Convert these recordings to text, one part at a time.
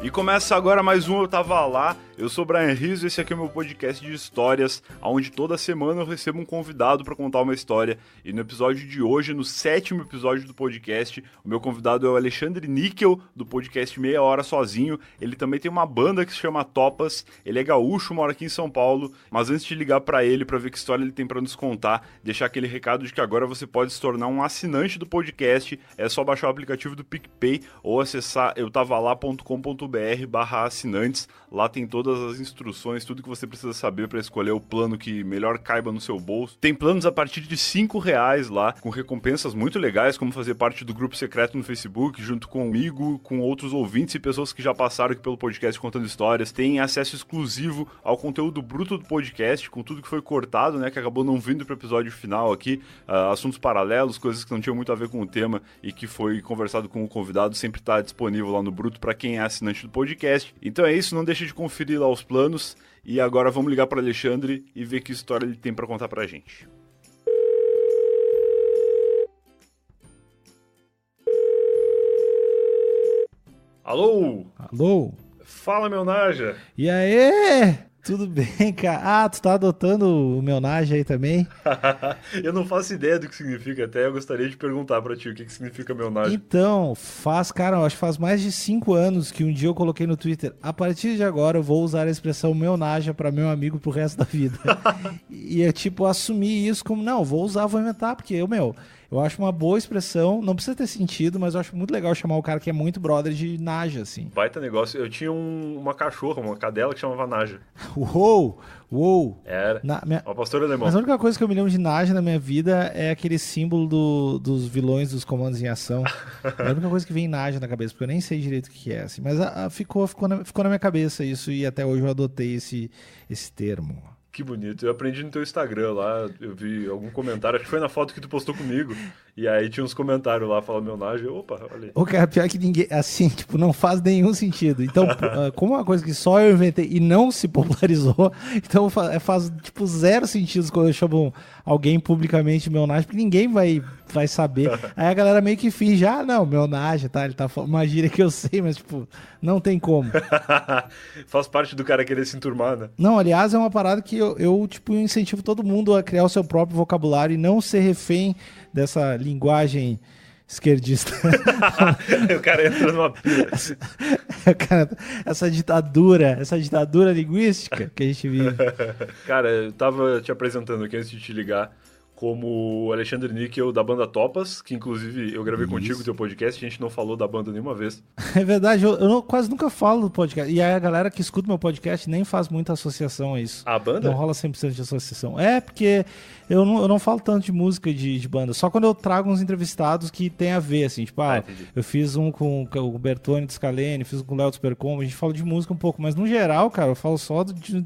E começa agora mais um Eu Tava Lá. Eu sou o Brian Rizzo e esse aqui é o meu podcast de histórias, onde toda semana eu recebo um convidado para contar uma história. E no episódio de hoje, no 7º episódio do podcast, o meu convidado é o Alexandre Níquel, do podcast Meia Hora Sozinho. Ele também tem uma banda que se chama Topas, ele é gaúcho, mora aqui em São Paulo. Mas antes de ligar para ele para ver que história ele tem para nos contar, deixar aquele recado de que agora você pode se tornar um assinante do podcast. É só baixar o aplicativo do PicPay ou acessar eutavalá.com.br/assinantes. Lá tem todas as instruções, tudo que você precisa saber para escolher o plano que melhor caiba no seu bolso. Tem planos a partir de R$5 lá, com recompensas muito legais, como fazer parte do grupo secreto no Facebook, junto comigo, com outros ouvintes e pessoas que já passaram aqui pelo podcast contando histórias. Tem acesso exclusivo ao conteúdo bruto do podcast, com tudo que foi cortado, né, que acabou não vindo pro episódio final aqui, assuntos paralelos, coisas que não tinham muito a ver com o tema e que foi conversado com o convidado, sempre está disponível lá no bruto para quem é assinante do podcast. Então é isso, não deixe de conferir lá os planos. E agora vamos ligar para Alexandre e ver que história ele tem para contar pra gente. Alô? Alô? Fala, meu Naja. E aí? Tudo bem, cara? Ah, tu tá adotando o meu Naja aí também? Eu não faço ideia do que significa, até eu gostaria de perguntar pra ti o que significa meu Naja. Então, cara, eu acho que faz mais de 5 anos que um dia eu coloquei no Twitter, a partir de agora eu vou usar a expressão meu Naja pra meu amigo pro resto da vida. E eu, tipo, assumi isso como, não, vou usar, vou inventar, porque eu acho uma boa expressão, não precisa ter sentido, mas eu acho muito legal chamar o cara que é muito brother de Naja, assim. Baita negócio. Eu tinha uma cachorra, uma cadela que chamava Naja. Uou! Era, uma pastora alemã. Mas a única coisa que eu me lembro de Naja na minha vida é aquele símbolo dos vilões dos comandos em ação. É a única coisa que vem Naja na cabeça, porque eu nem sei direito o que é, assim. Mas ficou na minha cabeça isso e até hoje eu adotei esse termo. Que bonito. Eu aprendi no teu Instagram lá, eu vi algum comentário, acho que foi na foto que tu postou comigo, e aí tinha uns comentários lá, falando meu Naja, opa, olha aí. O cara, pior que ninguém, assim, tipo, não faz nenhum sentido. Então, como é uma coisa que só eu inventei e não se popularizou, então faz, tipo, 0 sentido quando eu chamo alguém publicamente meu Naja, porque ninguém vai saber. Aí a galera meio que finge, não, meu Naja, tá? Ele tá falando uma gíria que eu sei, mas, tipo, não tem como. Faz parte do cara querer se enturmar, né? Não, aliás, é uma parada que eu tipo, incentivo todo mundo a criar o seu próprio vocabulário e não ser refém dessa linguagem esquerdista. O cara entra numa pira. Essa ditadura linguística que a gente vive. Cara, eu tava te apresentando aqui antes de te ligar como o Alexandre Níquel da banda Topas, que inclusive eu gravei contigo o teu podcast, a gente não falou da banda nenhuma vez. É verdade, quase nunca falo do podcast. E a galera que escuta meu podcast nem faz muita associação a isso. A banda? Não rola 100% de associação. É, porque eu não falo tanto de música de banda, só quando eu trago uns entrevistados que tem a ver, assim, tipo, eu fiz um com o Bertone de Scalene, fiz um com o Léo do Supercom, a gente fala de música um pouco, mas no geral, cara, eu falo só de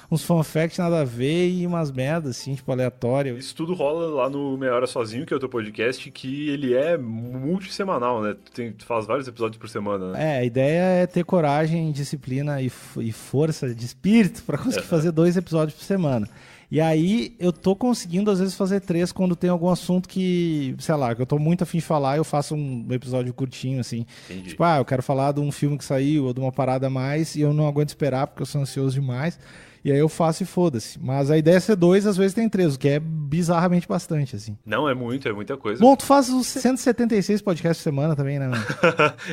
uns fun facts nada a ver e umas merdas, assim, tipo, aleatórias. Isso tudo rola lá no Meia Hora Sozinho, que é o teu podcast, que ele é multissemanal, né? Tu faz vários episódios por semana, né? A ideia é ter coragem, disciplina e força de espírito pra conseguir fazer 2 episódios por semana. E aí eu tô conseguindo às vezes fazer 3 quando tem algum assunto que, sei lá, que eu tô muito afim de falar, eu faço um episódio curtinho, assim. Entendi. Tipo, eu quero falar de um filme que saiu ou de uma parada a mais e eu não aguento esperar porque eu sou ansioso demais. E aí eu faço e foda-se. Mas a ideia é ser 2, às vezes tem 3, o que é bizarramente bastante, assim. Não, é muita coisa. Bom, tu faz os 176 podcasts por semana também, né?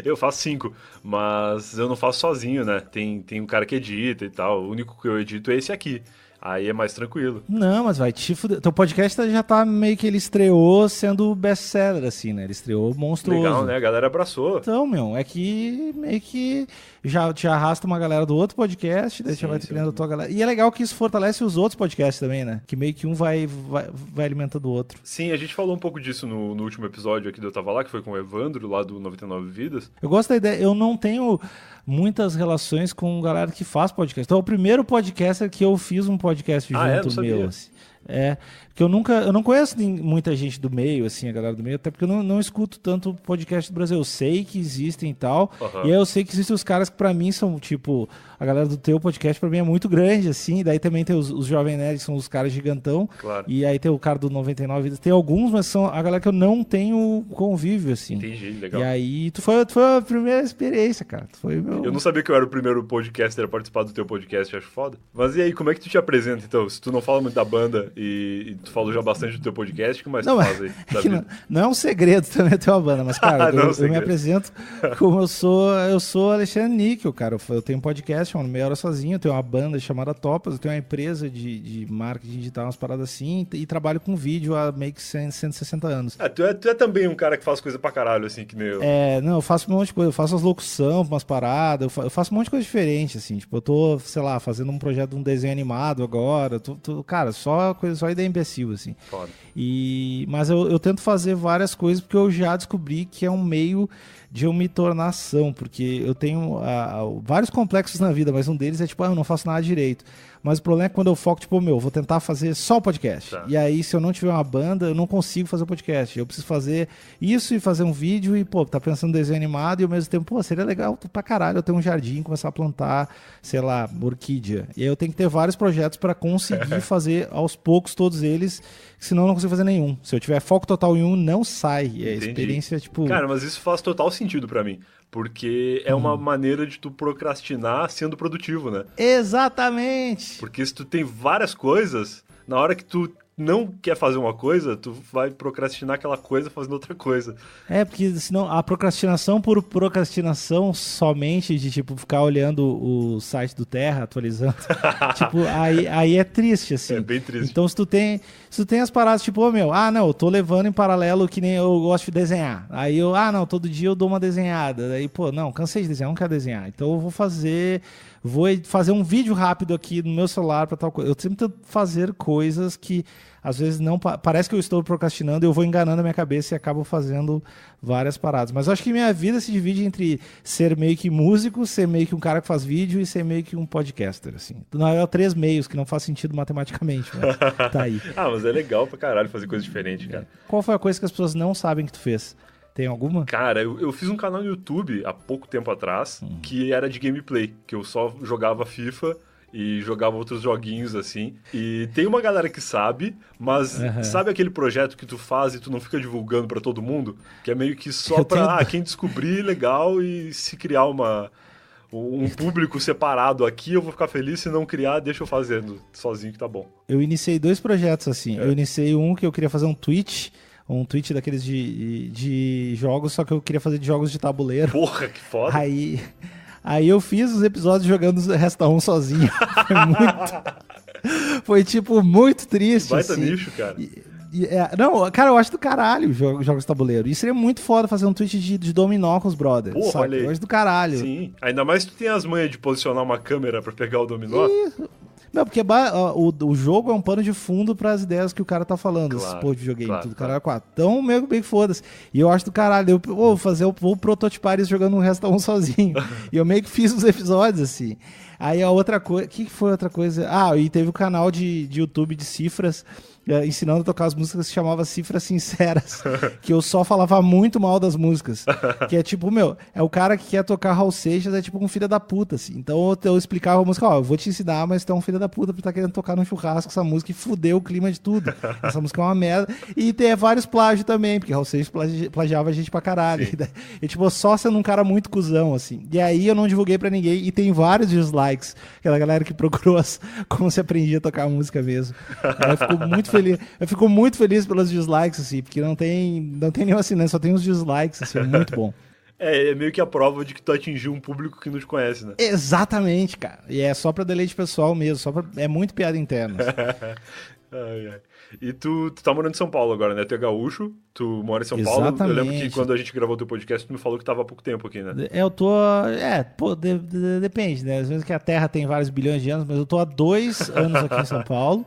Eu faço 5, mas eu não faço sozinho, né? Tem um cara que edita e tal. O único que eu edito é esse aqui. Aí é mais tranquilo. Não, mas vai te fuder. Teu podcast já tá meio que ele estreou sendo best-seller, assim, né? Ele estreou monstruoso. Legal, né? A galera abraçou. Então, é que meio que já te arrasta uma galera do outro podcast, daí já vai criando a tua galera. E é legal que isso fortalece os outros podcasts também, né? Que meio que um vai alimentando o outro. Sim, a gente falou um pouco disso no último episódio aqui do Eu Tava Lá, que foi com o Evandro, lá do 99 Vidas. Eu gosto da ideia. Eu não tenho muitas relações com galera que faz podcast. Então, é o primeiro podcaster que eu fiz um podcast junto meu. Assim. Porque eu não conheço muita gente do meio, assim, a galera do meio, até porque eu não escuto tanto podcast do Brasil. Eu sei que existem e tal, e aí eu sei que existem os caras que pra mim são, tipo, a galera do teu podcast pra mim é muito grande, assim, e daí também tem os Jovem Nerd, que são os caras gigantão, Claro. e aí tem o cara do 99 Vidas, tem alguns, mas são a galera que eu não tenho convívio, assim. Entendi, legal. E aí, tu foi a primeira experiência, cara. Tu foi meu... Eu não sabia que eu era o primeiro podcaster a participar do teu podcast, acho foda. Mas e aí, como é que tu te apresenta, então? Se tu não fala muito da banda e tu falou já bastante do teu podcast, o que mais tu faz aí? Não é um segredo também ter uma banda, mas, cara, eu me apresento como eu sou Alexandre Níquel, cara. Eu tenho um podcast chamado Meia Hora Sozinho, eu tenho uma banda chamada Topas, eu tenho uma empresa de marketing digital, umas paradas assim, e trabalho com vídeo há meio que 160 anos. Tu é também um cara que faz coisa pra caralho, assim, que nem eu. Não, eu faço um monte de coisa, eu faço as locuções, umas paradas, eu faço um monte de coisa diferente, assim, tipo, eu tô, sei lá, fazendo um projeto de um desenho animado agora, cara, só ideia imbecil, assim. Foda. Mas eu tento fazer várias coisas porque eu já descobri que é um meio de eu me tornar ação, porque eu tenho vários complexos na vida, mas um deles é tipo, eu não faço nada direito. Mas o problema é que quando eu foco, tipo, vou tentar fazer só o podcast. Tá. E aí, se eu não tiver uma banda, eu não consigo fazer o podcast. Eu preciso fazer isso e fazer um vídeo e, tá pensando em desenho animado e ao mesmo tempo, seria legal pra caralho eu ter um jardim, começar a plantar, sei lá, orquídea. E aí eu tenho que ter vários projetos pra conseguir fazer aos poucos todos eles, senão eu não consigo fazer nenhum. Se eu tiver foco total em um, não sai. É experiência, tipo... Cara, mas isso faz total sentido pra mim. Porque é uma maneira de tu procrastinar sendo produtivo, né? Exatamente! Porque se tu tem várias coisas, na hora que tu não quer fazer uma coisa, tu vai procrastinar aquela coisa fazendo outra coisa. Porque senão a procrastinação por procrastinação somente de, tipo, ficar olhando o site do Terra, atualizando, tipo, aí é triste, assim. É bem triste. Então se tu tem as paradas, tipo, não, eu tô levando em paralelo que nem eu gosto de desenhar. Aí não, todo dia eu dou uma desenhada. Aí, não, cansei de desenhar, não quero desenhar. Então eu vou fazer um vídeo rápido aqui no meu celular pra tal coisa. Eu sempre tento fazer coisas que às vezes não parece que eu estou procrastinando, eu vou enganando a minha cabeça e acabo fazendo várias paradas. Mas eu acho que minha vida se divide entre ser meio que músico, ser meio que um cara que faz vídeo e ser meio que um podcaster, assim. Não é 3 meios que não faz sentido matematicamente, mas tá aí. Mas é legal pra caralho fazer coisa diferente, cara. Qual foi a coisa que as pessoas não sabem que tu fez? Tem alguma? Cara, eu fiz um canal no YouTube há pouco tempo atrás que era de gameplay, que eu só jogava FIFA e jogava outros joguinhos assim. E tem uma galera que sabe, mas sabe aquele projeto que tu faz e tu não fica divulgando pra todo mundo? Que é meio que só pra quem descobrir, legal, e se criar um público separado aqui, eu vou ficar feliz. Se não criar, deixa eu fazendo sozinho que tá bom. Eu iniciei 2 projetos assim. Eu iniciei um que eu queria fazer um Twitch daqueles de jogos, só que eu queria fazer de jogos de tabuleiro. Porra, que foda! Aí eu fiz os episódios jogando Resta 1 sozinho. Foi tipo muito triste. Baita assim. nicho, cara. Não, cara, eu acho do caralho jogos de tabuleiro. E seria muito foda fazer um Twitch de dominó com os brothers. Porra, olha aí. Eu acho do caralho. Sim, ainda mais se tu tem as manhas de posicionar uma câmera pra pegar o dominó. Não, porque o jogo é um pano de fundo pras ideias que o cara tá falando, esses de videogame, tudo, caralho, 4. Então, meio que foda-se. E eu acho do caralho, eu vou prototipar isso jogando um Resta 1 sozinho. E eu meio que fiz uns episódios, assim. Aí a outra coisa, o que foi outra coisa? E teve o canal de YouTube de cifras, ensinando a tocar as músicas, que se chamava Cifras Sinceras, que eu só falava muito mal das músicas, que é tipo, é o cara que quer tocar Raul Seixas, é tipo um filho da puta, assim. Então eu explicava a música, eu vou te ensinar, mas tu é um filho da puta por estar querendo tocar num churrasco essa música e fudeu o clima de tudo. Essa música é uma merda. E tem vários plágios também, porque Raul Seixas plagiava a gente pra caralho. E tipo, só sendo um cara muito cuzão, assim. E aí eu não divulguei pra ninguém, e tem vários dislikes, aquela galera que procurou como se aprendia a tocar a música mesmo. Eu fico muito feliz pelos dislikes, assim, porque não tem nenhum assinante, só tem uns dislikes, assim, é muito bom. É meio que a prova de que tu atingiu um público que não te conhece, né? Exatamente, cara. E é só pra deleite pessoal mesmo, é muito piada interna. Ai. E tu tá morando em São Paulo agora, né? Tu é gaúcho, tu mora em São Exatamente. Paulo. Eu lembro que quando a gente gravou o teu podcast, tu me falou que tava há pouco tempo aqui, né? Eu tô... depende, né? Às vezes que a Terra tem vários bilhões de anos, mas eu tô há 2 anos aqui em São Paulo.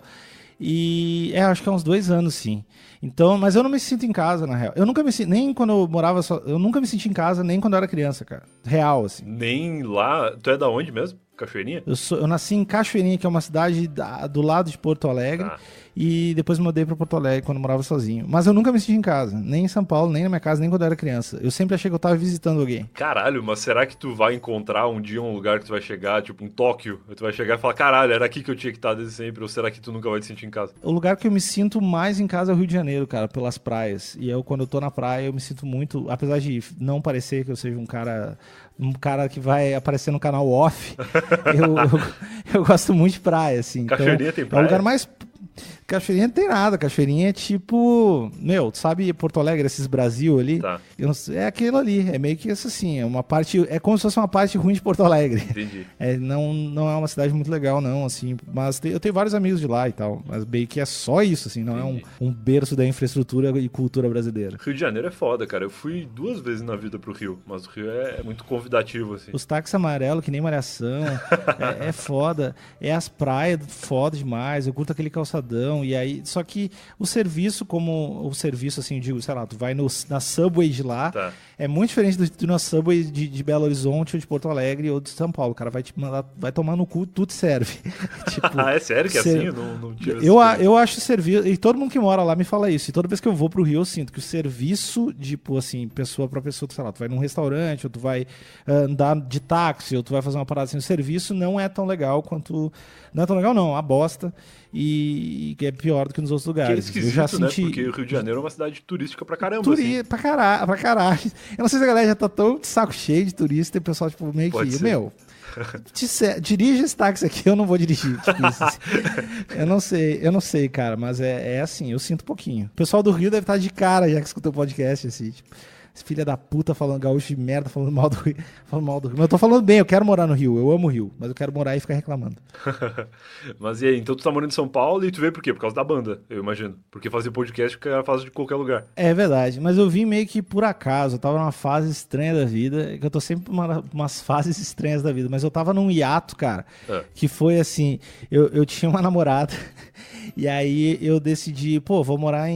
E acho que há uns 2 anos, sim. Então, mas eu não me sinto em casa, na real. Eu nunca me senti, nem quando eu morava eu nunca me senti em casa, nem quando eu era criança, cara. Real, assim. Nem lá. Tu é da onde mesmo? Cachoeirinha? Eu nasci em Cachoeirinha, que é uma cidade do lado de Porto Alegre. E depois me mudei pra Porto Alegre quando eu morava sozinho. Mas eu nunca me senti em casa. Nem em São Paulo, nem na minha casa, nem quando eu era criança. Eu sempre achei que eu tava visitando alguém. Caralho, mas será que tu vai encontrar um dia um lugar que tu vai chegar, tipo em Tóquio, e tu vai chegar e falar, caralho, era aqui que eu tinha que estar desde sempre, ou será que tu nunca vai te sentir em casa? O lugar que eu me sinto mais em casa é o Rio de Janeiro, cara, pelas praias. E quando eu tô na praia, eu me sinto muito... Apesar de não parecer que eu seja um cara que vai aparecer no canal off, eu gosto muito de praia, assim. Cachoeirinha então, tem praia? É o lugar mais... Cachoeirinha não tem nada, Cachoeirinha é tipo... Meu, sabe Porto Alegre, esses Brasil ali? Tá. É aquilo ali, é meio que isso assim, é uma parte... É como se fosse uma parte ruim de Porto Alegre. Entendi. Não é uma cidade muito legal, não, assim, mas eu tenho vários amigos de lá e tal, mas meio que é só isso, assim, não Entendi. é um berço da infraestrutura e cultura brasileira. Rio de Janeiro é foda, cara. Eu fui 2 vezes na vida pro Rio, mas o Rio é muito convidativo, assim. Os táxis amarelos, que nem Malhação, é foda. É as praias, foda demais. Eu curto aquele calçadão. E aí, só que o serviço, como o serviço, assim, digo, sei lá, tu vai na Subway de lá, Tá. é muito diferente do na Subway de Belo Horizonte, ou de Porto Alegre, ou de São Paulo. O cara vai te mandar, vai tomar no cu, tu te serve. Tipo, É sério que é assim? Eu não tive essa eu acho serviço, e todo mundo que mora lá me fala isso, e toda vez que eu vou pro Rio eu sinto que o serviço, tipo assim, pessoa pra pessoa, sei lá, tu vai num restaurante, ou tu vai andar de táxi, ou tu vai fazer uma parada assim, o serviço não é tão legal quanto... Não é tão legal não, a bosta, e é pior do que nos outros Que é lugares. esquisito, Eu já né? senti... Porque o Rio de Janeiro é uma cidade turística pra caramba, assim. Pra caralho. Eu não sei se a galera já tá tão de saco cheio de turista e o pessoal, tipo, meio Pode que... ser. Meu, dirige esse táxi aqui, eu não vou dirigir. Tipo isso, assim. Eu não sei, cara, mas é assim, eu sinto um pouquinho. O pessoal do Rio deve estar de cara já que escutou o podcast, assim, tipo... Esse filho da puta falando gaúcho de merda, falando mal do Rio. Mas eu tô falando bem, eu quero morar no Rio, eu amo o Rio, mas eu quero morar e ficar reclamando. Mas e aí, então tu tá morando em São Paulo e tu veio por quê? Por causa da banda, eu imagino. Porque fazer podcast o cara faz de qualquer lugar. É verdade, mas eu vim meio que por acaso, eu tava numa fase estranha da vida, que eu tô sempre umas fases estranhas da vida, mas eu tava num hiato, cara, que foi assim, eu tinha uma namorada, e aí eu decidi, pô, vou morar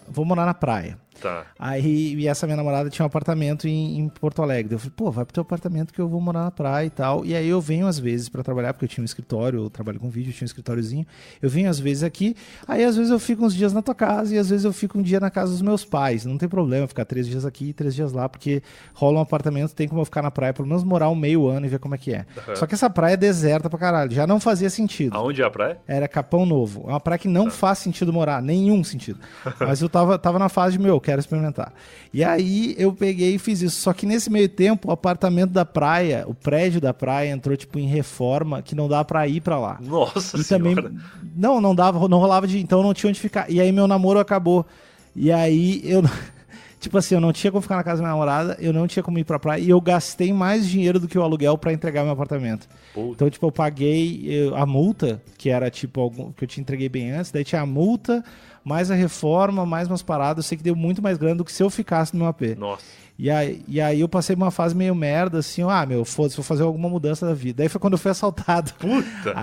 vou morar na praia. Tá. Aí, e essa minha namorada tinha um apartamento em Porto Alegre. Eu falei, pô, vai pro teu apartamento que eu vou morar na praia e tal. E aí eu venho às vezes pra trabalhar, porque eu tinha um escritório, eu trabalho com vídeo, eu tinha um escritóriozinho. Eu venho às vezes aqui, aí às vezes eu fico uns dias na tua casa e às vezes eu fico um dia na casa dos meus pais. Não tem problema ficar 3 dias aqui e 3 dias lá, porque rola um apartamento, tem como eu ficar na praia, pelo menos morar um meio ano e ver como é que é. Uhum. Só que essa praia é deserta pra caralho, já não fazia sentido. Aonde é a praia? Era Capão Novo. É uma praia que não faz sentido morar, nenhum sentido. Mas eu tava na fase de, quero experimentar. E aí eu peguei e fiz isso. Só que nesse meio tempo, o apartamento da praia, o prédio da praia entrou tipo em reforma, que não dava pra ir pra lá. Nossa e senhora. também não dava, não rolava então não tinha onde ficar. E aí meu namoro acabou. E aí eu tipo assim, eu não tinha como ficar na casa da minha namorada, eu não tinha como ir pra praia e eu gastei mais dinheiro do que o aluguel pra entregar meu apartamento. Puta. Então, tipo, eu paguei a multa, que era tipo, que eu te entreguei bem antes, daí tinha a multa, mais a reforma, mais umas paradas, eu sei que deu muito mais grana do que se eu ficasse no meu AP. Nossa. E aí eu passei uma fase meio merda, assim, foda-se, vou fazer alguma mudança da vida. Daí foi quando eu fui assaltado. Puta!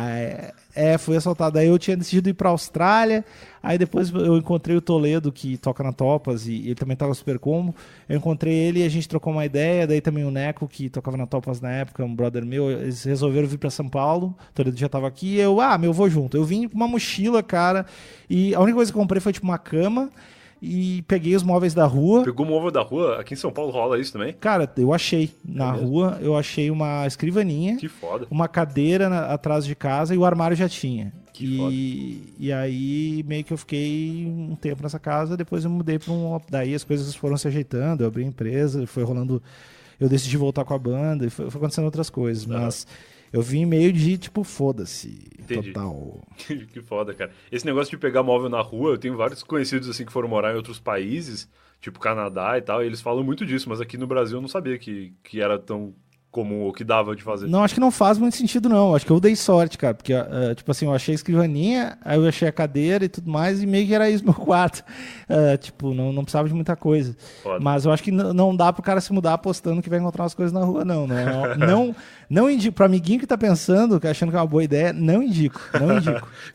Fui assaltado. Aí eu tinha decidido ir pra Austrália, aí depois eu encontrei o Toledo, que toca na Topas, e ele também tava super combo. Eu encontrei ele e a gente trocou uma ideia, daí também o Neco, que tocava na Topas na época, um brother meu, eles resolveram vir pra São Paulo, o Toledo já tava aqui, e eu vou junto. Eu vim com uma mochila, cara, e a única coisa que eu comprei foi tipo uma cama, e peguei os móveis da rua. Pegou o móvel da rua? Aqui em São Paulo rola isso também? Cara, eu achei na rua, eu achei uma escrivaninha, Que foda. uma cadeira atrás de casa e o armário já tinha. Que E aí meio que eu fiquei um tempo nessa casa, depois eu mudei para daí as coisas foram se ajeitando, eu abri a empresa, foi rolando, eu decidi voltar com a banda e foi acontecendo outras coisas, mas eu vim meio de tipo, foda-se, Entendi. total. Que foda, cara. Esse negócio de pegar móvel na rua, eu tenho vários conhecidos assim que foram morar em outros países, tipo Canadá e tal, e eles falam muito disso, mas aqui no Brasil eu não sabia que era tão comum ou que dava de fazer. Não, acho que não faz muito sentido, não. Acho que eu dei sorte, cara. Porque, tipo assim, eu achei a escrivaninha, aí eu achei a cadeira e tudo mais, e meio que era isso meu quarto. Tipo, não precisava de muita coisa. Foda. Mas eu acho que não dá pro cara se mudar apostando que vai encontrar umas coisas na rua, não. Não indico. Pro amiguinho que tá pensando, achando que é uma boa ideia, não indico.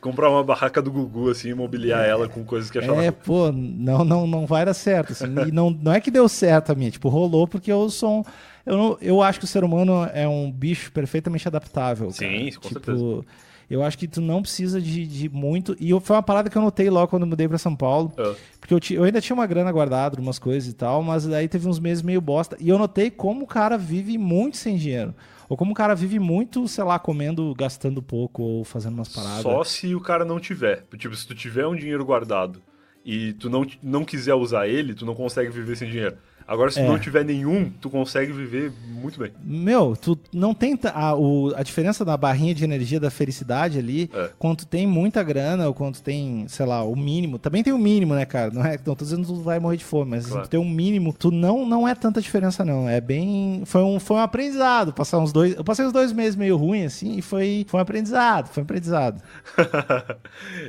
Comprar uma barraca do Gugu, assim, e mobiliar ela com coisas que achava. Não vai dar certo. Assim. E não é que deu certo a minha. Tipo, rolou porque eu sou eu acho que o ser humano é um bicho perfeitamente adaptável, cara. Sim, com certeza. Eu acho que tu não precisa de muito... E foi uma parada que eu notei logo quando eu mudei pra São Paulo. Porque eu ainda tinha uma grana guardada, umas coisas e tal, mas aí teve uns meses meio bosta. E eu notei como o cara vive muito sem dinheiro. Ou como o cara vive muito, sei lá, comendo, gastando pouco ou fazendo umas paradas. Só se o cara não tiver. Tipo, se tu tiver um dinheiro guardado e tu não quiser usar ele, tu não consegue viver sem dinheiro. Agora, se tu não tiver nenhum, tu consegue viver muito bem. Meu, tu não tem a diferença da barrinha de energia da felicidade ali, quando tu tem muita grana ou quando tu tem, sei lá, o mínimo. Também tem o mínimo, né, cara? Não tô dizendo que tu vai morrer de fome, mas claro, se tu tem um mínimo, tu não é tanta diferença, não. É bem... Foi um aprendizado. Eu passei uns 2 meses meio ruim, assim, e foi um aprendizado.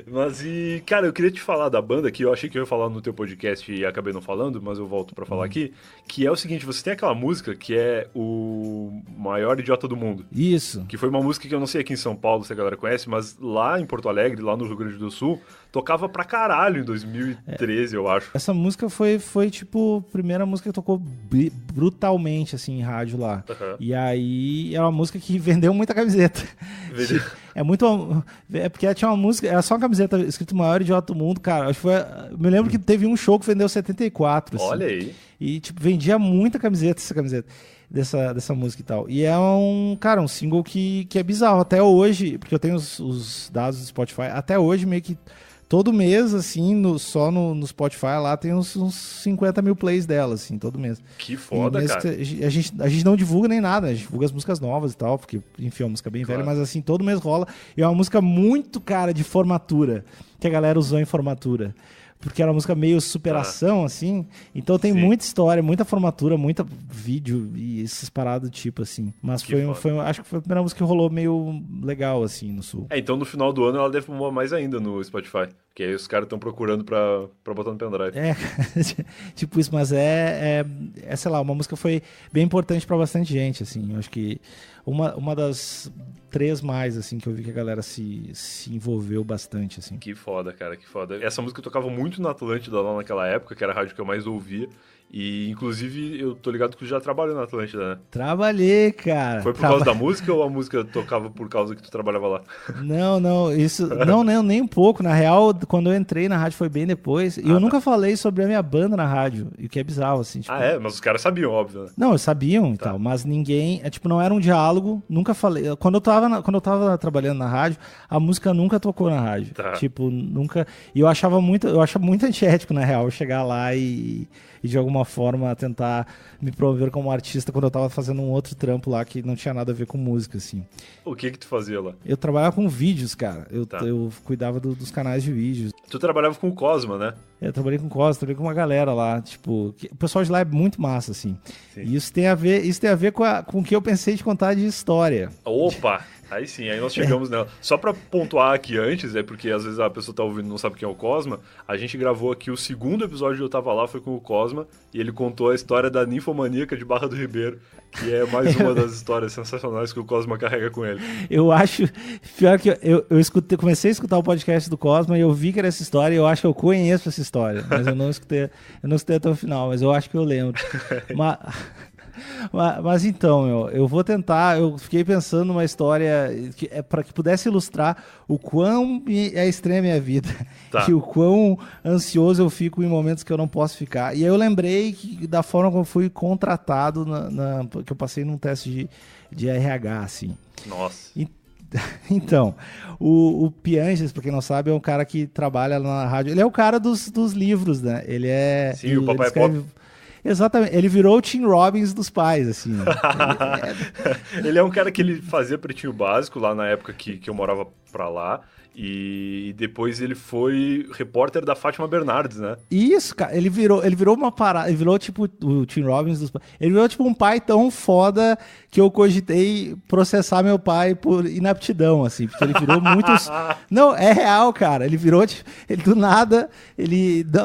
Mas cara, eu queria te falar da banda que eu achei que eu ia falar no teu podcast e acabei não falando, mas eu volto pra falar aqui. Que é o seguinte, você tem aquela música que é o Maior Idiota do Mundo. Isso. Que foi uma música que eu não sei aqui em São Paulo se a galera conhece, mas lá em Porto Alegre, lá no Rio Grande do Sul, tocava pra caralho em 2013, eu acho. Essa música foi tipo, a primeira música que tocou brutalmente, assim, em rádio lá. E aí, é uma música que vendeu muita camiseta. É muito... É porque tinha uma música... Era só uma camiseta escrito Maior Idiota do Mundo, cara. Acho que foi... Eu me lembro que teve um show que vendeu 74, assim. Olha aí. E, tipo, vendia muita camiseta, essa camiseta. Dessa música e tal. E é um single que é bizarro. Até hoje, porque eu tenho os dados do Spotify, até hoje meio que todo mês, assim, só no Spotify lá tem uns 50 mil plays dela, assim, todo mês. Que foda, cara. A gente não divulga nem nada, a gente divulga as músicas novas e tal, porque, enfim, é uma música bem velha, mas assim, todo mês rola. E é uma música muito, cara, de formatura, que a galera usou em formatura. Porque era uma música meio superação, assim. Então tem muita história, muita formatura, muita vídeo e essas paradas do tipo, assim. Mas acho que foi a primeira música que rolou meio legal, assim, no Sul. Então no final do ano ela deve bombar mais ainda no Spotify. Que aí os caras estão procurando pra botar no pendrive. Tipo isso, mas sei lá, uma música foi bem importante pra bastante gente, assim. Eu acho que uma das 3 mais, assim, que eu vi que a galera se envolveu bastante, assim. Que foda, cara, que foda. Essa música tocava muito na Atlântida lá naquela época, que era a rádio que eu mais ouvia. E, inclusive, eu tô ligado que tu já trabalhou na Atlântida, né? Trabalhei, cara. Foi por causa da música ou a música tocava por causa que tu trabalhava lá? Não, isso... não, nem um pouco. Na real, quando eu entrei na rádio foi bem depois. E eu nunca falei sobre a minha banda na rádio, o que é bizarro, assim. Tipo... Mas os caras sabiam, óbvio, né? Não, eles sabiam e tal, mas ninguém... não era um diálogo, nunca falei... Quando eu tava trabalhando na rádio, a música nunca tocou na rádio. Tipo, nunca... E eu acho muito antiético, na real, eu chegar lá e de alguma forma tentar me promover como artista quando eu tava fazendo um outro trampo lá que não tinha nada a ver com música, assim. O que tu fazia lá? Eu trabalhava com vídeos, cara. Eu cuidava dos canais de vídeos. Tu trabalhava com o Cosma, né? Eu trabalhei com o Cosma, trabalhei com uma galera lá, tipo... O pessoal de lá é muito massa, assim. Sim. E isso tem a ver com o que eu pensei de contar de história. Opa! Aí sim, aí nós chegamos nela. Só pra pontuar aqui antes, porque às vezes a pessoa tá ouvindo e não sabe quem é o Cosma, a gente gravou aqui o segundo episódio que eu tava lá, foi com o Cosma, e ele contou a história da ninfomaníaca de Barra do Ribeiro, que é mais uma das histórias sensacionais que o Cosma carrega com ele. Eu acho, pior que eu comecei a escutar o podcast do Cosma e eu vi que era essa história e eu acho que eu conheço essa história, mas eu não escutei até o final, mas eu acho que eu lembro. Mas então, eu vou tentar. Eu fiquei pensando numa história para que pudesse ilustrar o quão é estranha a minha vida, e o quão ansioso eu fico em momentos que eu não posso ficar. E aí eu lembrei da forma como eu fui contratado, que eu passei num teste de RH, assim. Nossa. Então, o Pianges, pra quem não sabe, é um cara que trabalha na rádio. Ele é o cara dos livros, né? Ele é... Sim, o Papai Pop. Exatamente, ele virou o Tim Robbins dos pais, assim. Ele é um cara que ele fazia Pretinho Básico lá na época que eu morava pra lá. E depois ele foi repórter da Fátima Bernardes, né? Isso, cara. Ele virou uma parada. Ele virou tipo o Tim Robbins dos... Ele virou tipo um pai tão foda que eu cogitei processar meu pai por inaptidão, assim. Porque ele virou muitos... Não, é real, cara. Ele virou... Ele do nada...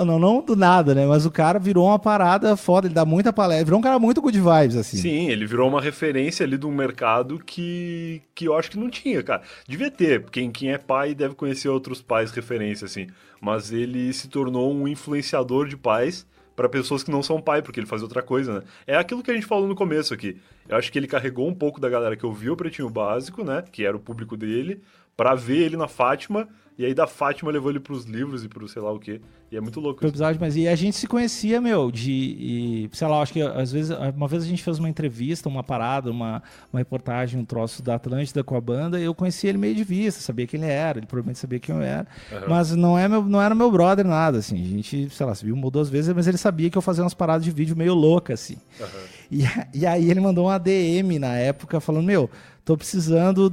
Não do nada, né? Mas o cara virou uma parada foda. Ele dá muita palestra. Virou um cara muito good vibes, assim. Sim, ele virou uma referência ali do mercado que eu acho que não tinha, cara. Devia ter. Quem é pai deve conhecer outros pais referência, assim. Mas ele se tornou um influenciador de pais para pessoas que não são pai, porque ele faz outra coisa, né? É aquilo que a gente falou no começo aqui. Eu acho que ele carregou um pouco da galera que ouvia o Pretinho Básico, né? Que era o público dele, pra ver ele na Fátima, e aí da Fátima levou ele pros livros e pro sei lá o quê. E é muito louco Foi isso. episódio, mas e a gente se conhecia, meu, sei lá, acho que às vezes, uma vez a gente fez uma entrevista, uma parada, uma reportagem, um troço da Atlântida com a banda, e eu conhecia ele meio de vista, sabia quem ele era, ele provavelmente sabia quem eu era, mas não era meu brother nada, assim, a gente, sei lá, se viu uma ou duas vezes, mas ele sabia que eu fazia umas paradas de vídeo meio loucas, assim. E aí ele mandou um ADM na época, falando, meu, tô precisando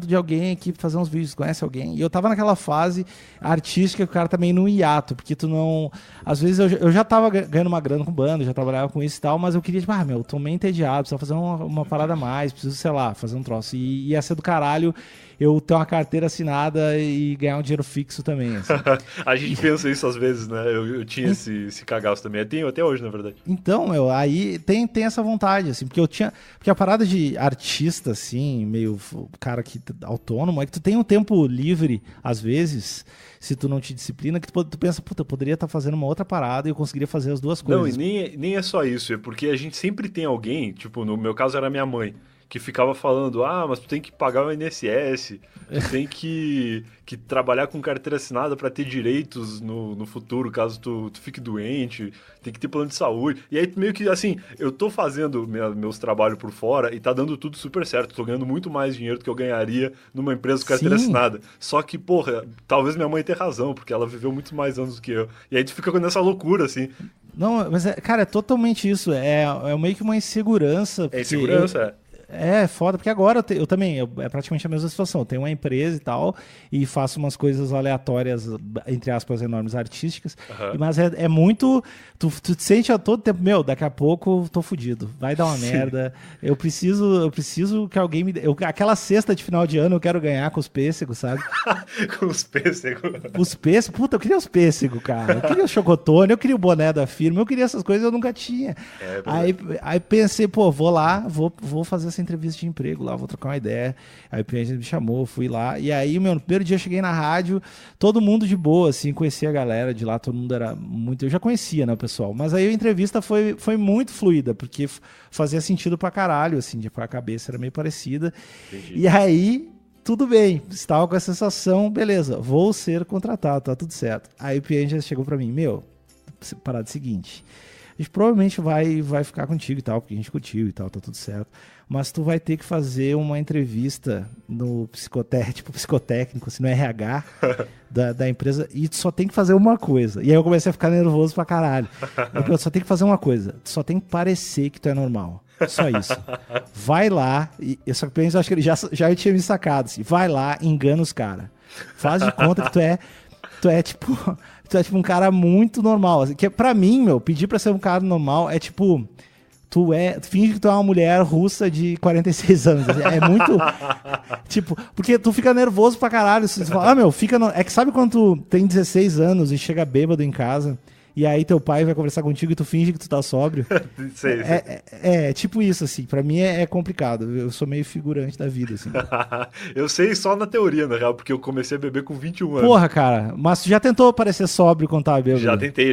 de alguém aqui pra fazer uns vídeos, conhece alguém? E eu tava naquela fase artística que o cara tá meio no hiato, porque tu não... Às vezes eu já tava ganhando uma grana com banda, já trabalhava com isso e tal, mas eu queria, tipo, meu, tô meio entediado, preciso fazer uma parada a mais, preciso, sei lá, fazer um troço. E ia ser do caralho eu ter uma carteira assinada e ganhar um dinheiro fixo também, assim. A gente pensa isso às vezes, né? Eu tinha esse cagaço também. Eu tenho até hoje, na verdade. Então, meu, aí tem essa vontade, assim, porque a parada de artista, assim, meio cara que autônomo, é que tu tem um tempo livre, às vezes, se tu não te disciplina, que tu pensa, puta, eu poderia estar fazendo uma outra parada e eu conseguiria fazer as duas coisas. Não, e nem é só isso, é porque a gente sempre tem alguém, tipo, no meu caso era minha mãe, que ficava falando, mas tu tem que pagar o INSS, tu tem que trabalhar com carteira assinada para ter direitos no futuro, caso tu fique doente, tem que ter plano de saúde. E aí meio que, assim, eu tô fazendo meus trabalhos por fora e tá dando tudo super certo, tô ganhando muito mais dinheiro do que eu ganharia numa empresa com carteira assinada. Só que, porra, talvez minha mãe tenha razão, porque ela viveu muito mais anos do que eu. E aí tu fica nessa loucura, assim. Não, mas, cara, é totalmente isso. É meio que uma insegurança. É insegurança, É foda, porque agora eu também, é praticamente a mesma situação. Eu tenho uma empresa e tal, e faço umas coisas aleatórias, entre aspas, enormes, artísticas. Mas é muito. Tu te sente a todo tempo, meu, daqui a pouco tô fudido. Vai dar uma merda. Eu preciso que alguém me dê. Aquela cesta de final de ano eu quero ganhar com os pêssegos, sabe? Com os pêssegos. Os pêssegos, puta, eu queria os pêssegos, cara. Eu queria o chocotone, eu queria o boné da firma, eu queria essas coisas, eu nunca tinha. Aí pensei, pô, vou lá, vou fazer essa entrevista de emprego lá, vou trocar uma ideia. Aí o cliente me chamou, fui lá. E aí, no primeiro dia eu cheguei na rádio, todo mundo de boa, assim, conhecia a galera de lá, todo mundo era muito... Eu já conhecia, né, o pessoal. Mas aí a entrevista foi muito fluida, porque fazia sentido pra caralho, assim, a cabeça era meio parecida. Entendi. E aí, tudo bem, estava com a sensação, beleza, vou ser contratado, tá tudo certo. Aí o cliente já chegou pra mim, meu, parada seguinte... A gente provavelmente vai ficar contigo e tal, porque a gente curtiu e tal, tá tudo certo. Mas tu vai ter que fazer uma entrevista no psicotécnico, assim, no RH da empresa, e tu só tem que fazer uma coisa. E aí eu comecei a ficar nervoso pra caralho. Eu só tem que fazer uma coisa, tu só tem que parecer que tu é normal. Só isso. Vai lá, só que eu acho que ele já tinha me sacado, assim, vai lá, engana os caras. Faz de conta que tu é tipo um cara muito normal. Assim, que pra mim, meu, pedir pra ser um cara normal é tipo... Tu finge que tu é uma mulher russa de 46 anos. Assim, é muito... tipo, porque tu fica nervoso pra caralho. Você fala, meu, é que sabe quando tu tem 16 anos e chega bêbado em casa... E aí teu pai vai conversar contigo e tu finge que tu tá sóbrio. Sei. É tipo isso, assim. Pra mim é complicado. Eu sou meio figurante da vida, assim. Eu sei só na teoria, na real, porque eu comecei a beber com 21 anos. Porra, cara. Mas tu já tentou parecer sóbrio quando tava bêbado? Já tentei.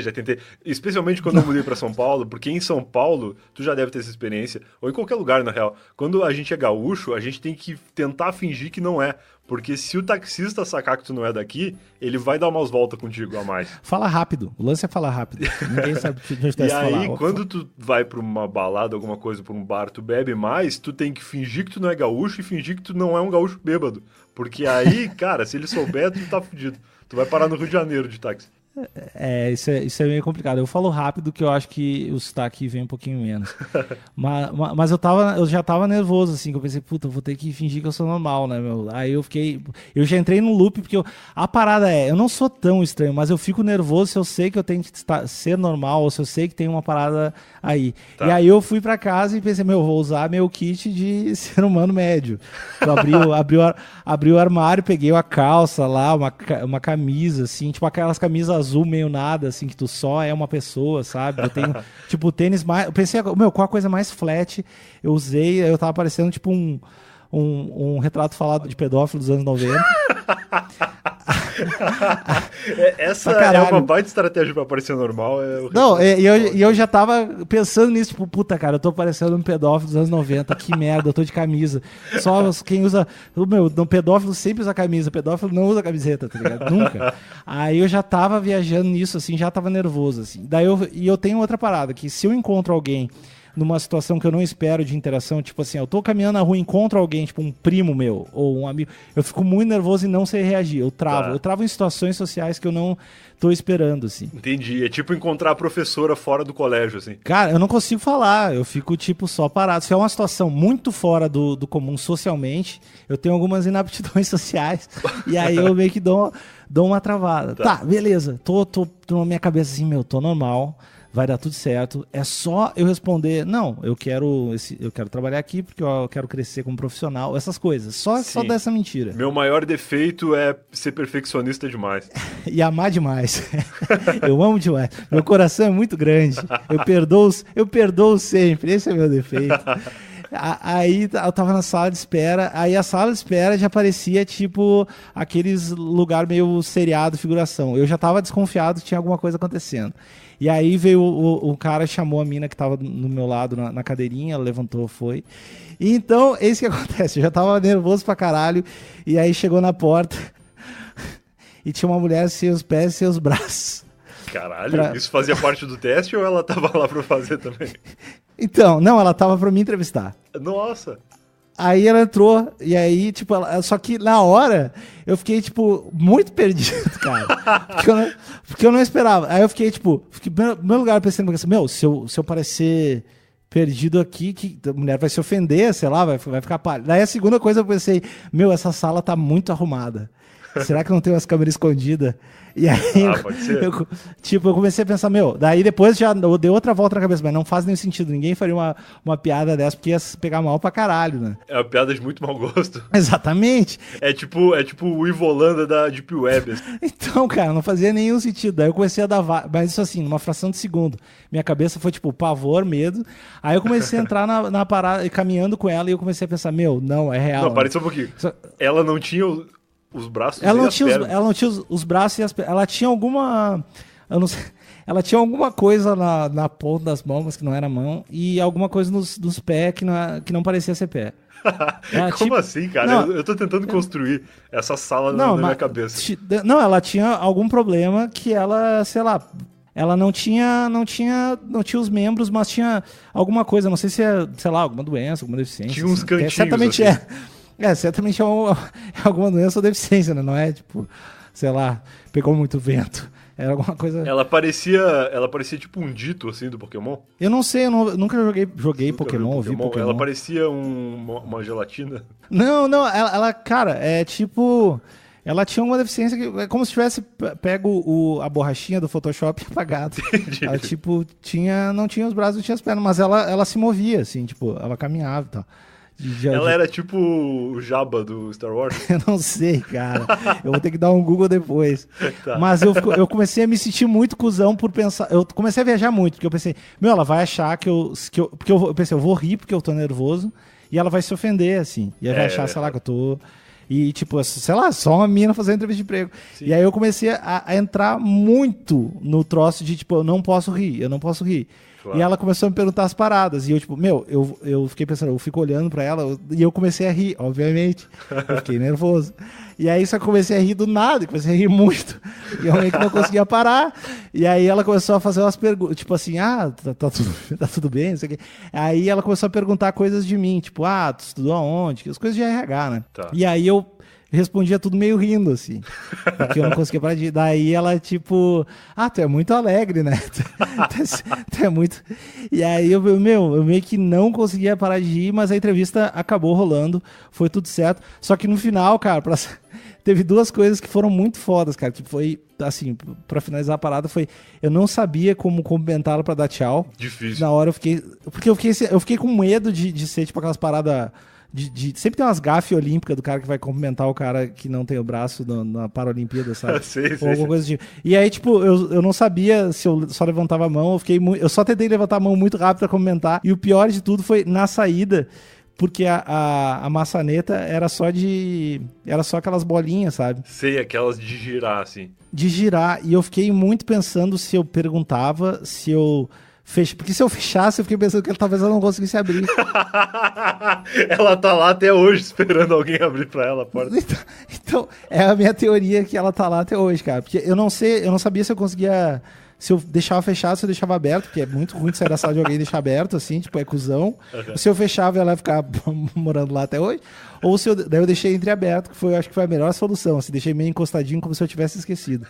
Especialmente quando eu mudei pra São Paulo, porque em São Paulo, tu já deve ter essa experiência, ou em qualquer lugar, na real. Quando a gente é gaúcho, a gente tem que tentar fingir que não é. Porque se o taxista sacar que tu não é daqui, ele vai dar umas voltas contigo a mais. Fala rápido. O lance é falar rápido. Ninguém sabe o que E aí, quando tu vai pra uma balada, alguma coisa, pra um bar, tu bebe mais, tu tem que fingir que tu não é gaúcho e fingir que tu não é um gaúcho bêbado. Porque aí, cara, se ele souber, tu tá fudido. Tu vai parar no Rio de Janeiro de táxi. Isso é meio complicado. Eu falo rápido que eu acho que o sotaque vem um pouquinho menos. mas eu já tava nervoso, assim, que eu pensei, puta, eu vou ter que fingir que eu sou normal, né, meu? Aí eu já entrei num loop, porque a parada eu não sou tão estranho, mas eu fico nervoso se eu sei que eu tenho que ser normal, ou se eu sei que tem uma parada aí. Tá. E aí eu fui pra casa e pensei, vou usar meu kit de ser humano médio. Eu abri o armário, peguei uma calça lá, uma camisa, assim, tipo aquelas camisas azul meio nada, assim, que tu só é uma pessoa, sabe? Eu tenho, tipo, tênis mais... Eu pensei, qual a coisa mais flat eu usei? Eu tava parecendo, tipo, um retrato falado de pedófilo dos anos 90. Essa é uma baita estratégia pra parecer normal. Não, e eu já tava pensando nisso, tipo, puta, cara, eu tô parecendo um pedófilo dos anos 90, que merda, eu tô de camisa. Só quem usa... no pedófilo sempre usa camisa, pedófilo não usa camiseta, tá ligado? Nunca. Aí eu já tava viajando nisso, assim, já tava nervoso, assim. Eu tenho outra parada, que se eu encontro alguém numa situação que eu não espero de interação, tipo assim, eu tô caminhando na rua, encontro alguém, tipo um primo meu, ou um amigo, eu fico muito nervoso e não sei reagir, eu travo em situações sociais que eu não tô esperando, assim. Entendi, é tipo encontrar a professora fora do colégio, assim. Cara, eu não consigo falar, eu fico, tipo, só parado. Se é uma situação muito fora do comum socialmente, eu tenho algumas inaptidões sociais, e aí eu meio que dou uma travada. Tá, beleza, tô na minha cabeça assim, tô normal, vai dar tudo certo. É só eu responder, não, eu quero trabalhar aqui porque eu quero crescer como profissional, essas coisas. Só dessa mentira. Meu maior defeito é ser perfeccionista demais. E amar demais. Eu amo demais. Meu coração é muito grande. Eu perdoo sempre. Esse é meu defeito. Aí eu tava na sala de espera, aí a sala de espera já parecia tipo aqueles lugar meio seriado, figuração. Eu já tava desconfiado que tinha alguma coisa acontecendo. E aí veio o cara, chamou a mina que tava no meu lado na cadeirinha, ela levantou, foi. E então, eis que acontece, eu já tava nervoso pra caralho, e aí chegou na porta e tinha uma mulher sem os pés e sem os braços. Caralho, isso fazia parte do teste ou ela tava lá pra fazer também? Então, não, ela tava pra me entrevistar. Nossa! Aí ela entrou, e aí, tipo, só que na hora eu fiquei, tipo, muito perdido, cara. Porque eu não esperava. Aí eu fiquei, tipo, no meu lugar pensando, se eu parecer perdido aqui, que a mulher vai se ofender, sei lá, vai ficar pálida. Daí a segunda coisa eu pensei, essa sala tá muito arrumada. Será que não tem umas câmeras escondidas? E aí, pode ser. Eu comecei a pensar, daí depois já eu dei outra volta na cabeça, mas não faz nenhum sentido, ninguém faria uma piada dessa, porque ia pegar mal pra caralho, né? É uma piada de muito mau gosto. Exatamente. É tipo o Ivo Holanda da Deep Web. Então, cara, não fazia nenhum sentido. Daí eu comecei a dar, mas isso assim, numa fração de segundo. Minha cabeça foi tipo pavor, medo. Aí eu comecei a entrar na parada, caminhando com ela, e eu comecei a pensar, não, é real. Não, parei só um pouquinho. Ela não tinha os braços ela não e as pernas. Ela não tinha os braços e as pernas. Ela tinha alguma... Eu não sei... Ela tinha alguma coisa na ponta das mãos, mas que não era mão, e alguma coisa nos pés que não parecia ser pé. Como assim, cara? Não, eu tô tentando construir essa sala na minha cabeça. Não, ela tinha algum problema que ela, sei lá... Ela não tinha os membros, mas tinha alguma coisa, não sei se é, sei lá, alguma doença, alguma deficiência. Tinha uns cantinhos, certamente assim. Certamente é alguma doença ou deficiência, né? Não é, tipo, sei lá, pegou muito vento. Era alguma coisa... Ela parecia tipo um dito, assim, do Pokémon? Eu não sei, eu nunca joguei Pokémon, ouvi Pokémon. Ela parecia uma gelatina? Não, ela, cara, é tipo... Ela tinha uma deficiência que é como se tivesse pego a borrachinha do Photoshop e apagado. Entendi. Ela, tipo, não tinha os braços, não tinha as pernas, mas ela se movia, assim, tipo, ela caminhava e tal. Ela era tipo o Jabba do Star Wars? Eu não sei, cara. Eu vou ter que dar um Google depois. Tá. Mas eu comecei a me sentir muito cuzão por pensar... Eu comecei a viajar muito, porque eu pensei... ela vai achar que eu... Porque eu pensei, eu vou rir porque eu tô nervoso, e ela vai se ofender, assim. E ela vai achar, sei lá, que eu tô... E, tipo, sei lá, só uma mina fazendo entrevista de emprego. Sim. E aí eu comecei a entrar muito no troço de, tipo, eu não posso rir. Claro. E ela começou a me perguntar as paradas. E eu, tipo, eu fiquei pensando, eu fico olhando pra ela e eu comecei a rir, obviamente. Eu fiquei nervoso. E aí só comecei a rir do nada, comecei a rir muito. E eu meio que não conseguia parar. E aí ela começou a fazer umas perguntas, tipo assim, tá tudo bem, não sei o quê. Aí ela começou a perguntar coisas de mim, tipo, tu estudou aonde? As coisas de RH, né? Tá. E aí eu respondia tudo meio rindo, assim. Porque eu não conseguia parar de rir. Daí ela, tipo, tu é muito alegre, né? Tu é muito... E aí eu meio que não conseguia parar de rir, mas a entrevista acabou rolando, foi tudo certo. Só que no final, cara, teve duas coisas que foram muito fodas, cara, que foi, assim, pra finalizar a parada, eu não sabia como cumprimentá-la pra dar tchau. Difícil. Na hora eu fiquei com medo de ser, tipo, aquelas paradas... sempre tem umas gafes olímpicas do cara que vai cumprimentar o cara que não tem o braço na Paralimpíada, sabe? Sei. Ou alguma coisa assim. E aí, tipo, eu não sabia se eu só levantava a mão, eu só tentei levantar a mão muito rápido pra cumprimentar. E o pior de tudo foi na saída, porque a maçaneta era só aquelas bolinhas, sabe? Sei, aquelas de girar, assim. De girar, e eu fiquei muito pensando se eu perguntava, se eu porque se eu fechasse, eu fiquei pensando que talvez ela não conseguisse abrir. Ela tá lá até hoje esperando alguém abrir pra ela a porta. Então, é a minha teoria que ela tá lá até hoje, cara. Porque eu não sabia se eu conseguia, se eu deixava fechado, se eu deixava aberto, porque é muito ruim de sair da sala de alguém e deixar aberto, assim, tipo, é cuzão. Uhum. Se eu fechava, ela ia ficar morando lá até hoje. Ou daí eu deixei entreaberto, que acho que foi a melhor solução, assim, deixei meio encostadinho, como se eu tivesse esquecido.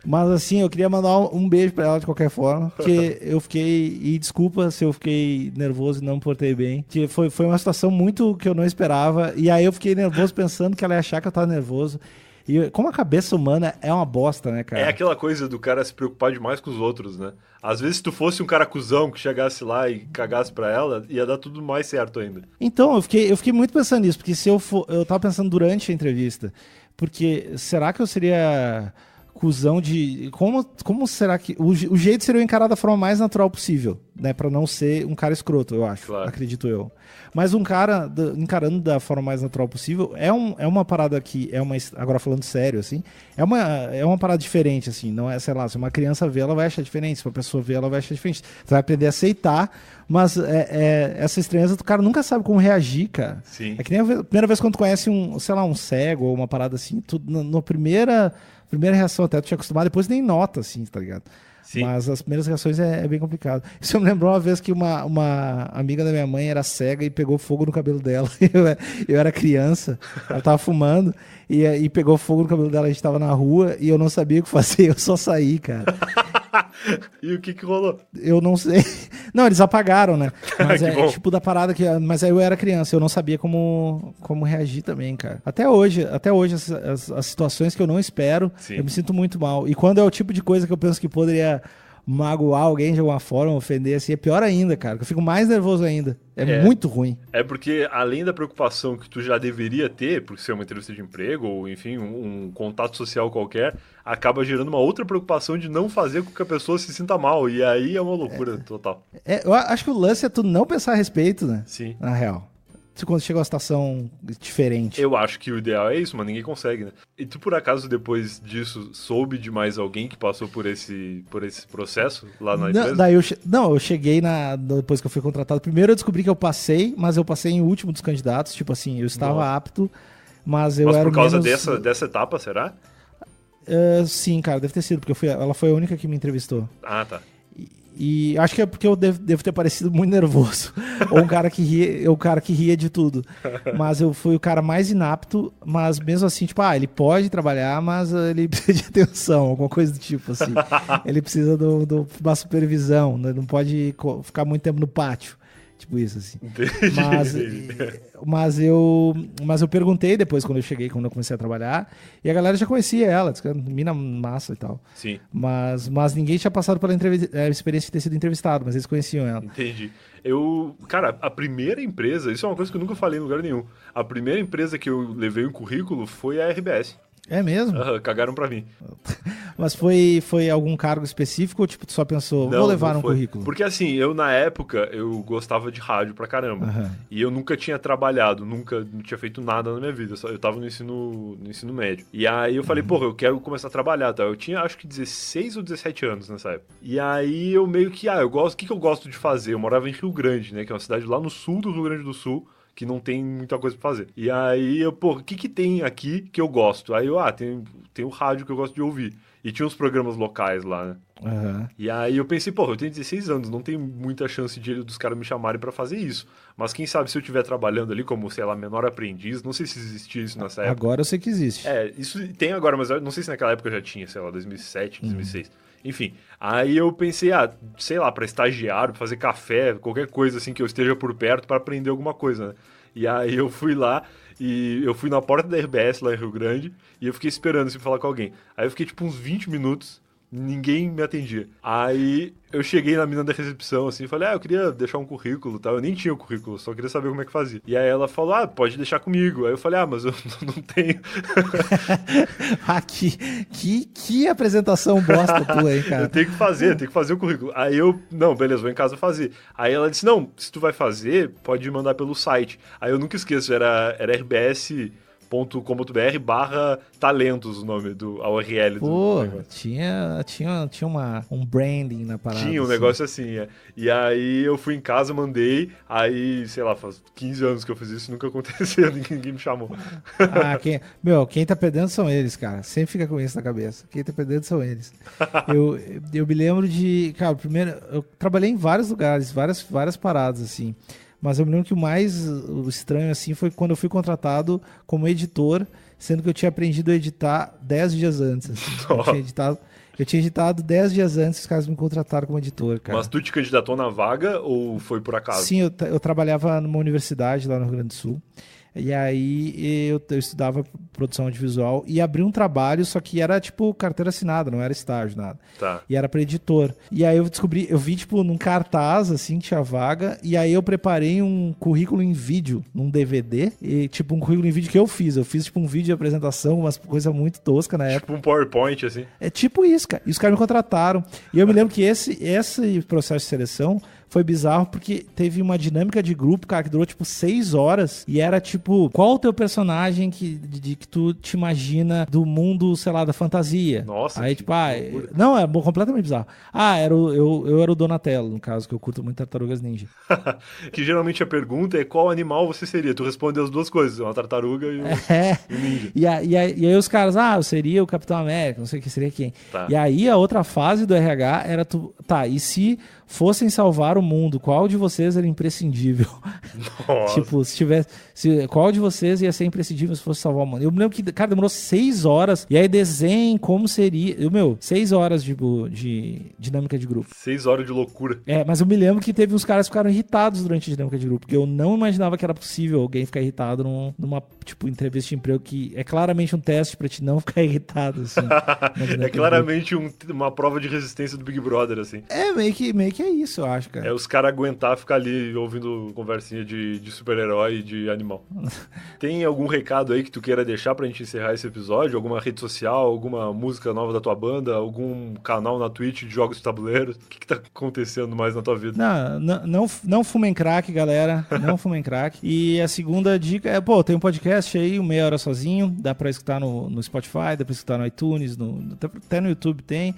Mas, assim, eu queria mandar um beijo pra ela de qualquer forma, porque eu fiquei, e desculpa se eu fiquei nervoso e não me portei bem, que foi uma situação muito que eu não esperava, e aí eu fiquei nervoso pensando que ela ia achar que eu tava nervoso. E como a cabeça humana é uma bosta, né, cara? É aquela coisa do cara se preocupar demais com os outros, né? Às vezes, se tu fosse um cara cuzão que chegasse lá e cagasse pra ela, ia dar tudo mais certo ainda. Então, eu fiquei muito pensando nisso, porque se eu tava pensando durante a entrevista, porque será que eu seria cuzão de... Como será que... O jeito seria eu encarar da forma mais natural possível, né? Pra não ser um cara escroto, eu acho. Claro. Acredito eu. Mas um cara encarando da forma mais natural possível é uma parada que agora falando sério, assim, é uma parada diferente, assim, não é, sei lá, se uma criança vê, ela vai achar diferente, se uma pessoa vê, ela vai achar diferente. Você vai aprender a aceitar, mas essa estranheza, o cara nunca sabe como reagir, cara. Sim. É que nem a primeira vez quando tu conhece um cego ou uma parada assim, tu, na primeira reação até tu tinha acostumado, depois nem nota, assim, tá ligado? Sim. Mas as primeiras reações é bem complicado. Isso me lembrou uma vez que uma amiga da minha mãe era cega e pegou fogo no cabelo dela. Eu era criança, ela tava fumando e pegou fogo no cabelo dela. A gente tava na rua e eu não sabia o que fazer, eu só saí, cara. E o que rolou? Eu não sei. Não, eles apagaram, né? Mas é tipo da parada que... Mas aí eu era criança, eu não sabia como reagir também, cara. Até hoje as situações que eu não espero, sim, eu me sinto muito mal. E quando é o tipo de coisa que eu penso que poderia magoar alguém de alguma forma, ofender, assim, é pior ainda, cara. Eu fico mais nervoso ainda. É muito ruim. É porque, além da preocupação que tu já deveria ter, por ser uma entrevista de emprego, ou enfim, um contato social qualquer, acaba gerando uma outra preocupação de não fazer com que a pessoa se sinta mal. E aí é uma loucura total. Eu acho que o lance é tu não pensar a respeito, né? Sim. Na real. Quando chega uma situação diferente. Eu acho que o ideal é isso, mas ninguém consegue, né? E tu, por acaso, depois disso, soube de mais alguém que passou por esse processo lá na empresa? Eu cheguei depois que eu fui contratado. Primeiro eu descobri que eu passei, mas eu passei em último dos candidatos. Tipo assim, eu estava apto, mas eu era por causa dessa etapa, será? Sim, cara, deve ter sido, porque ela foi a única que me entrevistou. Ah, tá. E acho que é porque eu devo ter parecido muito nervoso. Ou um cara que ria de tudo. Mas eu fui o cara mais inapto, mas mesmo assim, tipo, ele pode trabalhar, mas ele precisa de atenção, alguma coisa do tipo, assim. Ele precisa de uma supervisão, né? Não pode ficar muito tempo no pátio. Tipo isso, assim. Mas eu perguntei depois, quando eu comecei a trabalhar, e a galera já conhecia ela, disse que era mina massa e tal. Sim. Mas ninguém tinha passado pela experiência de ter sido entrevistado, mas eles conheciam ela. Entendi. Cara, a primeira empresa, isso é uma coisa que eu nunca falei em lugar nenhum, a primeira empresa que eu levei um currículo foi a RBS. É mesmo? Cagaram pra mim. Mas foi algum cargo específico ou tipo, tu só pensou, vou levar um currículo? Porque assim, eu na época, eu gostava de rádio pra caramba. Uhum. E eu nunca tinha trabalhado, não tinha feito nada na minha vida. Eu tava no ensino médio. E aí eu falei, eu quero começar a trabalhar, tá? Eu tinha acho que 16 ou 17 anos nessa época. E aí eu meio que, o que eu gosto de fazer? Eu morava em Rio Grande, né? Que é uma cidade lá no sul do Rio Grande do Sul, que não tem muita coisa pra fazer. E aí o que tem aqui que eu gosto? Aí tem o rádio que eu gosto de ouvir. E tinha uns programas locais lá, né? Uhum. E aí eu pensei, eu tenho 16 anos, não tem muita chance dos caras me chamarem pra fazer isso. Mas quem sabe se eu estiver trabalhando ali como, sei lá, menor aprendiz, não sei se existia isso nessa época. Agora eu sei que existe. Isso tem agora, mas eu não sei se naquela época já tinha, sei lá, 2007, 2006. Enfim, aí eu pensei, sei lá, pra estagiário, pra fazer café, qualquer coisa assim que eu esteja por perto pra aprender alguma coisa, né? E aí eu fui lá e eu fui na porta da RBS lá em Rio Grande e eu fiquei esperando assim, pra falar com alguém. Aí eu fiquei tipo uns 20 minutos Ninguém me atendia. Aí eu cheguei na mina da recepção, assim, falei, eu queria deixar um currículo e tal. Eu nem tinha o currículo, só queria saber como é que fazia. E aí ela falou, pode deixar comigo. Aí eu falei, mas eu não tenho. Que apresentação bosta tua, hein, cara? Eu tenho que fazer o currículo. Aí eu, não, beleza, vou em casa fazer. Aí ela disse, não, se tu vai fazer, pode mandar pelo site. Aí eu nunca esqueço, era rbs.com.br/talentos o nome a URL do negócio. Tinha um branding na parada. Tinha um negócio assim, E aí eu fui em casa, mandei, aí, sei lá, faz 15 anos que eu fiz isso, nunca aconteceu, ninguém me chamou. Quem tá perdendo são eles, cara. Sempre fica com isso na cabeça. Quem tá perdendo são eles. eu me lembro de... Cara, primeiro, eu trabalhei em vários lugares, várias paradas, assim. Mas eu me lembro que o estranho, assim, foi quando eu fui contratado como editor, sendo que eu tinha aprendido a editar 10 dias antes. Assim. Eu tinha editado 10 dias antes, os caras me contrataram como editor, cara. Mas tu te candidatou na vaga ou foi por acaso? Sim, eu trabalhava numa universidade lá no Rio Grande do Sul. E aí eu estudava produção audiovisual e abri um trabalho, só que era tipo carteira assinada, não era estágio, nada. Tá. E era para editor. E aí eu vi tipo num cartaz assim, que tinha vaga, e aí eu preparei um currículo em vídeo, num DVD, e tipo um currículo em vídeo que eu fiz tipo um vídeo de apresentação, umas coisa muito tosca na época. Tipo um PowerPoint, assim. É tipo isso, cara. E os caras me contrataram. E eu me lembro que esse processo de seleção foi bizarro porque teve uma dinâmica de grupo, cara, que durou tipo 6 horas e era tipo, qual o teu personagem que tu te imagina do mundo, sei lá, da fantasia? Nossa. Aí tipo, não, é completamente bizarro. Eu era o Donatello, no caso, que eu curto muito Tartarugas Ninja. Que geralmente a pergunta é qual animal você seria? Tu respondeu as duas coisas, uma tartaruga e um ninja. E aí os caras, eu seria o Capitão América, não sei o que seria quem. Tá. E aí a outra fase do RH era e se fossem salvar o mundo, qual de vocês era imprescindível? Nossa. Tipo, qual de vocês ia ser imprescindível se fosse salvar o mundo? Eu me lembro que, cara, demorou 6 horas, e aí desenho como seria... 6 horas de dinâmica de grupo. 6 horas de loucura. Mas eu me lembro que teve uns caras que ficaram irritados durante a dinâmica de grupo, porque eu não imaginava que era possível alguém ficar irritado numa, tipo, entrevista de emprego que é claramente um teste pra te não ficar irritado, assim. É claramente uma prova de resistência do Big Brother, assim. Meio que é isso, eu acho, cara. É os caras aguentar ficar ali ouvindo conversinha de super-herói e de animal. Tem algum recado aí que tu queira deixar pra gente encerrar esse episódio? Alguma rede social, alguma música nova da tua banda, algum canal na Twitch de jogos de tabuleiros? O que tá acontecendo mais na tua vida? Não fumem crack, galera. Não fumem crack. E a segunda dica é, tem um podcast aí, o Meia Hora Sozinho, dá pra escutar no Spotify, dá pra escutar no iTunes, até no YouTube tem.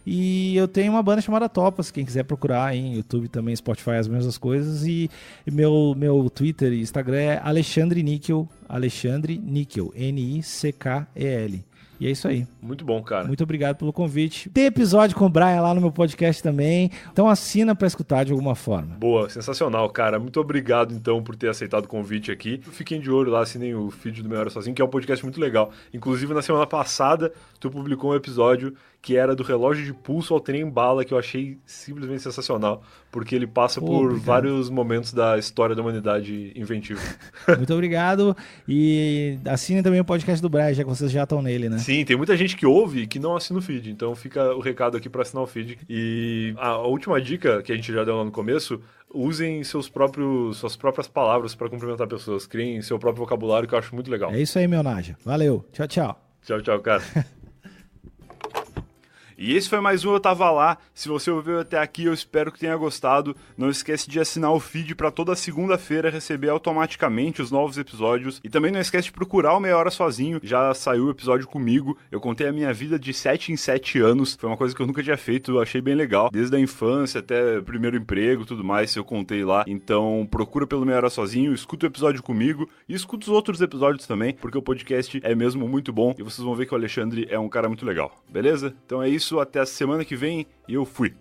E eu tenho uma banda chamada Topas, quem quiser procurar aí em YouTube também, Spotify, as mesmas coisas. E meu Twitter e Instagram é Alexandre Níquel, Nickel. E é isso aí. Muito bom, cara. Muito obrigado pelo convite. Tem episódio com o Brian lá no meu podcast também. Então assina pra escutar de alguma forma. Boa, sensacional, cara. Muito obrigado, então, por ter aceitado o convite aqui. Fiquem de olho lá, assinem o feed do Meia Hora Sozinho, que é um podcast muito legal. Inclusive, na semana passada, tu publicou um episódio que era do relógio de pulso ao trem bala, que eu achei simplesmente sensacional, porque ele passa por vários momentos da história da humanidade inventiva. Muito obrigado. E assinem também o podcast do Brian, já que vocês já estão nele, né? Sim, tem muita gente que ouve e que não assina o feed, então fica o recado aqui para assinar o feed. E a última dica que a gente já deu lá no começo, usem suas próprias palavras para cumprimentar pessoas, criem seu próprio vocabulário, que eu acho muito legal. É isso aí, meu Naja. Valeu. Tchau, tchau. Tchau, tchau, cara. E esse foi mais um Eu Tava Lá. Se você ouviu até aqui, eu espero que tenha gostado. Não esquece de assinar o feed para toda segunda-feira receber automaticamente os novos episódios. E também não esquece de procurar o Meia Hora Sozinho. Já saiu o episódio comigo. Eu contei a minha vida de 7 em 7 anos. Foi uma coisa que eu nunca tinha feito, eu achei bem legal. Desde a infância até primeiro emprego, tudo mais, eu contei lá. Então procura pelo Meia Hora Sozinho, escuta o episódio comigo e escuta os outros episódios também, porque o podcast é mesmo muito bom. E vocês vão ver que o Alexandre é um cara muito legal. Beleza? Então é isso. Até a semana que vem e eu fui.